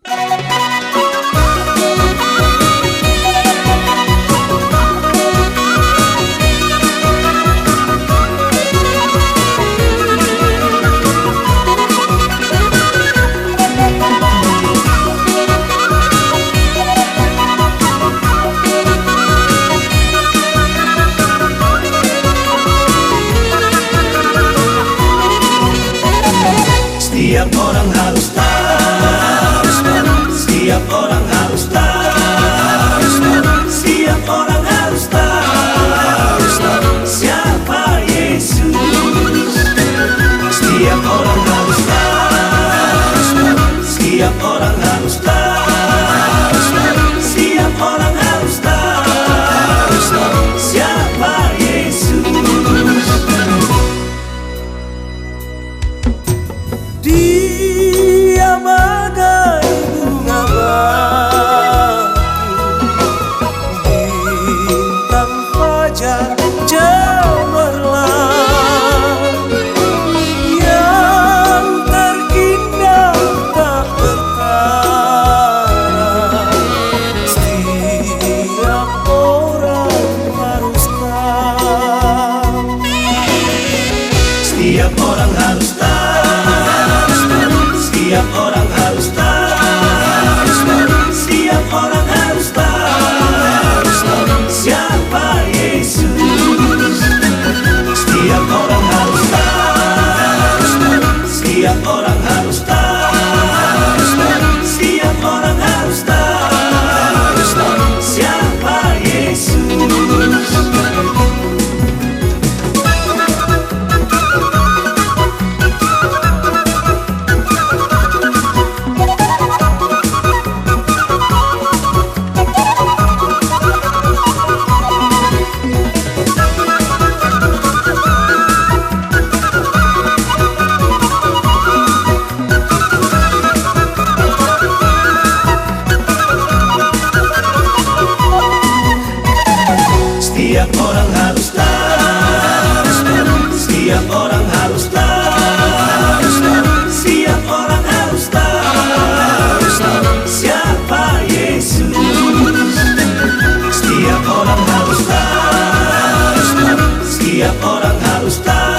Setiap orang harus tahu, setiap orang harus tahu, setiap orang harus tahu siapa Yesus. Setiap orang harus tahu, setiap orang harus tahu, setiap orang harus tahu siapa Yesus. Dia bagai bunga batu, bintang fajar cemerlang, yang terindah tak bertara. Setiap orang harus tahu, setiap orang harus tahu, setiap orang harus tahu, setiap orang harus tahu siapa Yesus. Setiap orang harus tahu, setiap orang harus tahu, setiap orang harus tahu siapa Yesus. Setiap orang harus tahu, setiap orang harus tahu, setiap orang harus tahu siapa Yesus. Setiap orang harus tahu, setiap orang harus tahu.